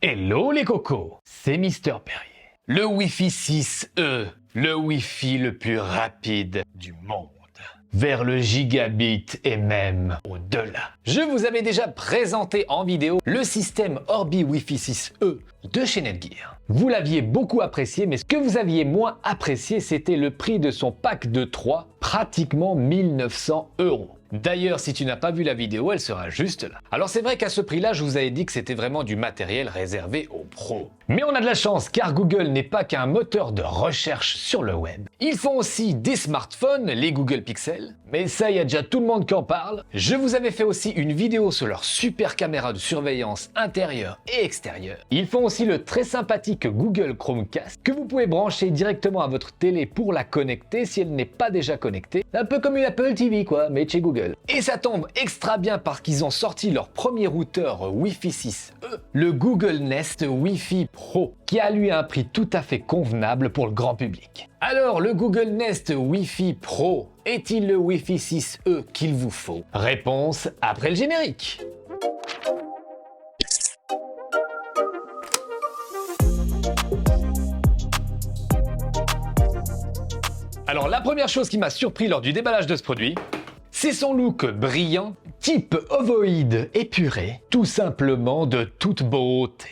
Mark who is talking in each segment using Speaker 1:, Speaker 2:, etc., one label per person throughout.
Speaker 1: Hello les cocos, c'est Mister Perrier. Le Wi-Fi 6E, le Wi-Fi le plus rapide du monde. Vers le gigabit et même au-delà. Je vous avais déjà présenté en vidéo le système Orbi Wi-Fi 6E de chez Netgear. Vous l'aviez beaucoup apprécié, mais ce que vous aviez moins apprécié, c'était le prix de son pack de 3, pratiquement 1900 €. D'ailleurs, si tu n'as pas vu la vidéo, elle sera juste là. Alors c'est vrai qu'à ce prix-là, je vous avais dit que c'était vraiment du matériel réservé aux pros. Mais on a de la chance car Google n'est pas qu'un moteur de recherche sur le web. Ils font aussi des smartphones, les Google Pixel. Mais ça, il y a déjà tout le monde qui en parle. Je vous avais fait aussi une vidéo sur leur super caméra de surveillance intérieure et extérieure. Ils font aussi le très sympathique Google Chromecast que vous pouvez brancher directement à votre télé pour la connecter si elle n'est pas déjà connectée. Un peu comme une Apple TV quoi, mais chez Google. Et ça tombe extra bien parce qu'ils ont sorti leur premier routeur Wi-Fi 6E, le Google Nest Wi-Fi Pro, qui a lui un prix tout à fait convenable pour le grand public. Alors, le Google Nest Wi-Fi Pro est-il le Wi-Fi 6E qu'il vous faut? Réponse après le générique. Alors, la première chose qui m'a surpris lors du déballage de ce produit, c'est son look brillant, type ovoïde épuré, tout simplement de toute beauté.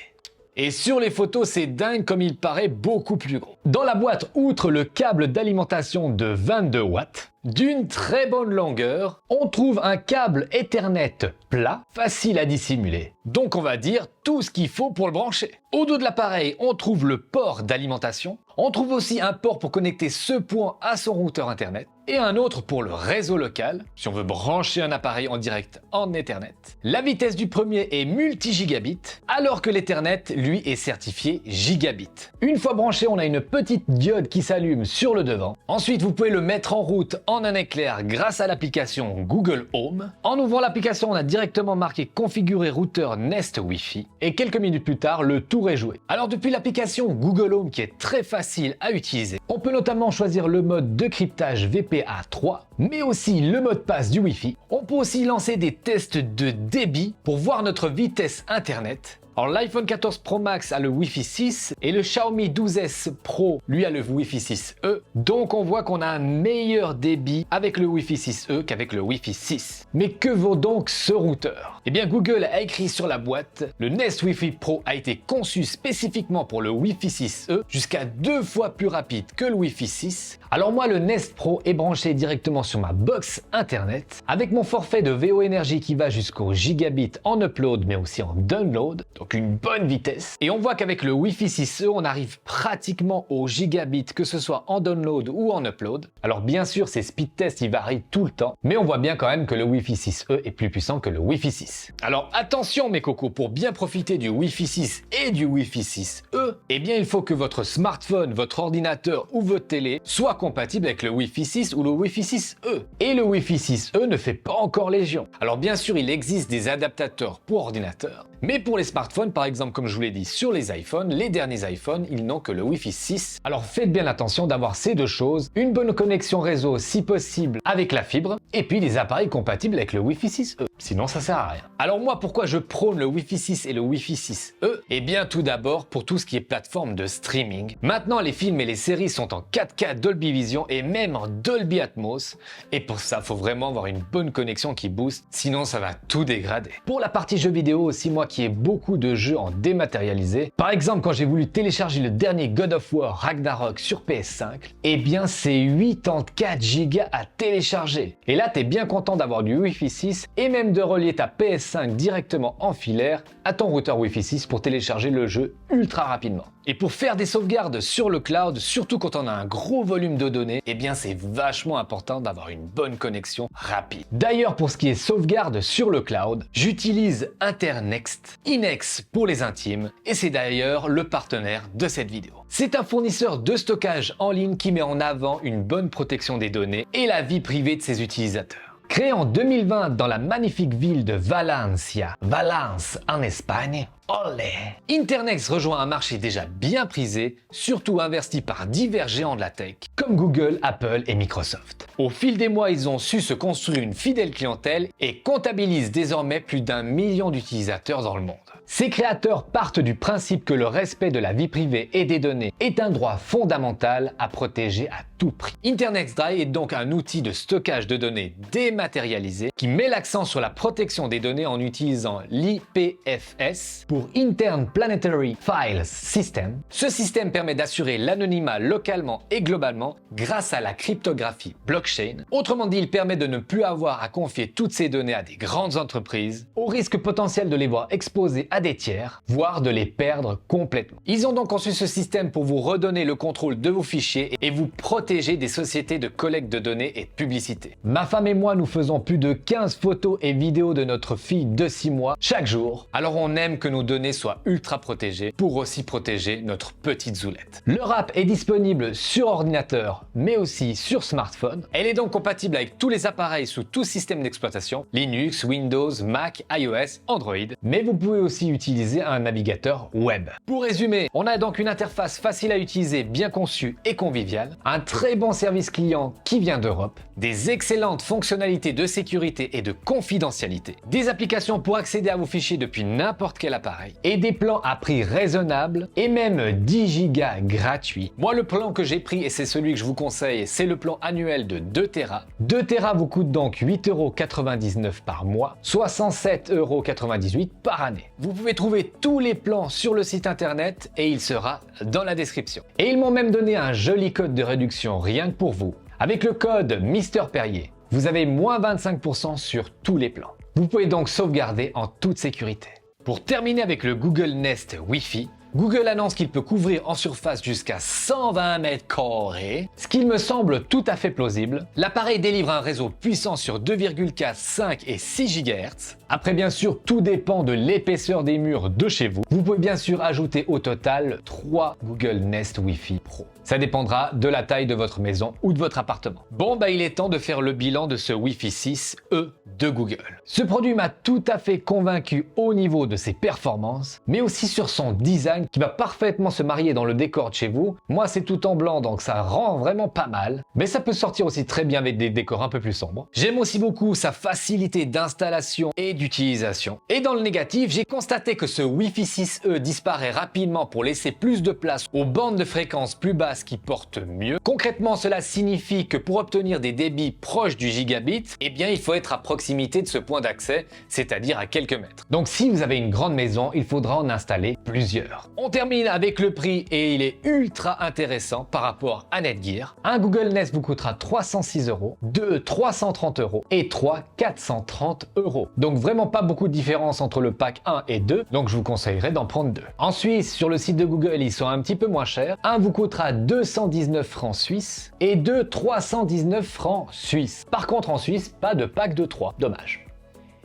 Speaker 1: Et sur les photos, c'est dingue comme il paraît beaucoup plus gros. Dans la boîte, outre le câble d'alimentation de 22 watts, d'une très bonne longueur, on trouve un câble Ethernet plat, facile à dissimuler. Donc on va dire tout ce qu'il faut pour le brancher. Au dos de l'appareil, on trouve le port d'alimentation. On trouve aussi un port pour connecter ce point à son routeur internet et un autre pour le réseau local, si on veut brancher un appareil en direct en Ethernet. La vitesse du premier est multi-gigabit, alors que l'Ethernet, lui, est certifié gigabit. Une fois branché, on a une petite diode qui s'allume sur le devant. Ensuite, vous pouvez le mettre en route en un éclair grâce à l'application Google Home. En ouvrant l'application, on a directement marqué configurer routeur Nest Wi-Fi et quelques minutes plus tard, le tour est joué. Alors depuis l'application Google Home qui est très facile à utiliser, on peut notamment choisir le mode de cryptage VPA3, mais aussi le mot de passe du Wi-Fi. On peut aussi lancer des tests de débit pour voir notre vitesse internet. Alors l'iPhone 14 Pro Max a le Wi-Fi 6 et le Xiaomi 12S Pro lui a le Wi-Fi 6E. Donc on voit qu'on a un meilleur débit avec le Wi-Fi 6E qu'avec le Wi-Fi 6. Mais que vaut donc ce routeur? Eh bien Google a écrit sur la boîte, le Nest Wi-Fi Pro a été conçu spécifiquement pour le Wi-Fi 6E, jusqu'à 2 fois plus rapide que le Wi-Fi 6. Alors moi le Nest Pro est branché directement sur ma box internet avec mon forfait de VO Énergie qui va jusqu'au gigabit en upload mais aussi en download. Donc une bonne vitesse. Et on voit qu'avec le Wi-Fi 6E, on arrive pratiquement au gigabit, que ce soit en download ou en upload. Alors bien sûr, ces speed tests, ils varient tout le temps, mais on voit bien quand même que le Wi-Fi 6E est plus puissant que le Wi-Fi 6. Alors attention mes cocos, pour bien profiter du Wi-Fi 6 et du Wi-Fi 6E, eh bien il faut que votre smartphone, votre ordinateur ou votre télé soit compatible avec le Wi-Fi 6 ou le Wi-Fi 6E. Et le Wi-Fi 6E ne fait pas encore légion. Alors bien sûr, il existe des adaptateurs pour ordinateur, mais pour les smartphones, par exemple, comme je vous l'ai dit sur les iPhones, les derniers iPhones, ils n'ont que le Wi-Fi 6. Alors faites bien attention d'avoir ces deux choses, une bonne connexion réseau si possible avec la fibre, et puis des appareils compatibles avec le Wi-Fi 6E. Sinon ça sert à rien. Alors moi, pourquoi je prône le Wi-Fi 6 et le Wi-Fi 6E? Eh bien tout d'abord pour tout ce qui est plateforme de streaming. Maintenant les films et les séries sont en 4K Dolby Vision et même en Dolby Atmos. Et pour ça, il faut vraiment avoir une bonne connexion qui booste, sinon ça va tout dégrader. Pour la partie jeux vidéo aussi, moi qui ai beaucoup de jeux en dématérialisé, par exemple quand j'ai voulu télécharger le dernier God of War Ragnarok sur PS5, eh bien c'est 84 Go à télécharger. Et là t'es bien content d'avoir du Wi-Fi 6 et même de relier ta PS5 directement en filaire à ton routeur Wi-Fi 6 pour télécharger le jeu ultra rapidement. Et pour faire des sauvegardes sur le cloud, surtout quand on a un gros volume de données, eh bien c'est vachement important d'avoir une bonne connexion rapide. D'ailleurs, pour ce qui est sauvegarde sur le cloud, j'utilise Internext, Inex pour les intimes, et c'est d'ailleurs le partenaire de cette vidéo. C'est un fournisseur de stockage en ligne qui met en avant une bonne protection des données et la vie privée de ses utilisateurs. Créé en 2020 dans la magnifique ville de Valencia, Valence en Espagne, olé! Internext rejoint un marché déjà bien prisé, surtout investi par divers géants de la tech, comme Google, Apple et Microsoft. Au fil des mois, ils ont su se construire une fidèle clientèle et comptabilisent désormais plus d'1 million d'utilisateurs dans le monde. Ses créateurs partent du principe que le respect de la vie privée et des données est un droit fondamental à protéger à tout prix. InternetXDrive est donc un outil de stockage de données dématérialisé qui met l'accent sur la protection des données en utilisant l'IPFS pour Interplanetary File System. Ce système permet d'assurer l'anonymat localement et globalement grâce à la cryptographie blockchain. Autrement dit, il permet de ne plus avoir à confier toutes ces données à des grandes entreprises, au risque potentiel de les voir exposées à des tiers, voire de les perdre complètement. Ils ont donc conçu ce système pour vous redonner le contrôle de vos fichiers et vous protéger des sociétés de collecte de données et de publicité. Ma femme et moi, nous faisons plus de 15 photos et vidéos de notre fille de 6 mois chaque jour, alors on aime que nos données soient ultra protégées pour aussi protéger notre petite Zoulette. Leur app est disponible sur ordinateur, mais aussi sur smartphone. Elle est donc compatible avec tous les appareils sous tout système d'exploitation, Linux, Windows, Mac, iOS, Android, mais vous pouvez aussi utiliser un navigateur web. Pour résumer, on a donc une interface facile à utiliser, bien conçue et conviviale, un très bon service client qui vient d'Europe, des excellentes fonctionnalités de sécurité et de confidentialité, des applications pour accéder à vos fichiers depuis n'importe quel appareil, et des plans à prix raisonnable, et même 10 gigas gratuits. Moi, le plan que j'ai pris, et c'est celui que je vous conseille, c'est le plan annuel de 2 Tera. 2 Tera vous coûte donc 8,99 € par mois, soit 107,98 € par année. Vous pouvez trouver tous les plans sur le site internet et il sera dans la description. Et ils m'ont même donné un joli code de réduction rien que pour vous. Avec le code Mister Perrier, vous avez moins 25% sur tous les plans. Vous pouvez donc sauvegarder en toute sécurité. Pour terminer avec le Google Nest Wi-Fi, Google annonce qu'il peut couvrir en surface jusqu'à 120 mètres carrés, ce qui me semble tout à fait plausible. L'appareil délivre un réseau puissant sur 2,4, 5 et 6 GHz. Après, bien sûr, tout dépend de l'épaisseur des murs de chez vous. Vous pouvez bien sûr ajouter au total 3 Google Nest Wi-Fi Pro. Ça dépendra de la taille de votre maison ou de votre appartement. Bon, il est temps de faire le bilan de ce Wi-Fi 6E de Google. Ce produit m'a tout à fait convaincu au niveau de ses performances, mais aussi sur son design qui va parfaitement se marier dans le décor de chez vous. Moi, c'est tout en blanc, donc ça rend vraiment pas mal, mais ça peut sortir aussi très bien avec des décors un peu plus sombres. J'aime aussi beaucoup sa facilité d'installation et d'utilisation. Et dans le négatif, j'ai constaté que ce Wi-Fi 6E disparaît rapidement pour laisser plus de place aux bandes de fréquences plus basses qui portent mieux. Concrètement, cela signifie que pour obtenir des débits proches du gigabit, eh bien, il faut être à proximité de ce point d'accès, c'est-à-dire à quelques mètres. Donc si vous avez une grande maison, il faudra en installer plusieurs. On termine avec le prix et il est ultra intéressant par rapport à Netgear. Un Google Nest vous coûtera 306 €, 2 330 € et 3 430 €. Donc vraiment pas beaucoup de différence entre le pack 1 et 2, donc je vous conseillerais d'en prendre 2. En Suisse, sur le site de Google, ils sont un petit peu moins chers. Un vous coûtera 219 francs suisses et 2 319 francs suisses. Par contre en Suisse, pas de pack de 3, dommage.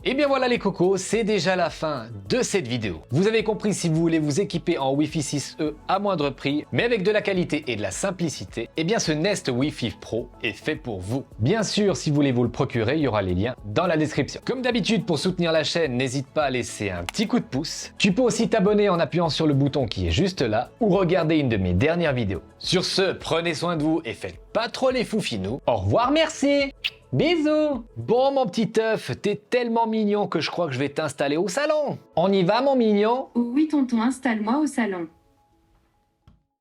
Speaker 1: Et bien voilà les cocos, c'est déjà la fin de cette vidéo. Vous avez compris, si vous voulez vous équiper en Wi-Fi 6E à moindre prix, mais avec de la qualité et de la simplicité, eh bien ce Nest Wi-Fi Pro est fait pour vous. Bien sûr, si vous voulez vous le procurer, il y aura les liens dans la description. Comme d'habitude, pour soutenir la chaîne, n'hésite pas à laisser un petit coup de pouce. Tu peux aussi t'abonner en appuyant sur le bouton qui est juste là, ou regarder une de mes dernières vidéos. Sur ce, prenez soin de vous et faites pas trop les foufinous. Au revoir, merci! Bisous! Bon mon petit œuf, t'es tellement mignon que je crois que je vais t'installer au salon. On y va mon mignon?
Speaker 2: Oui tonton, installe-moi au salon.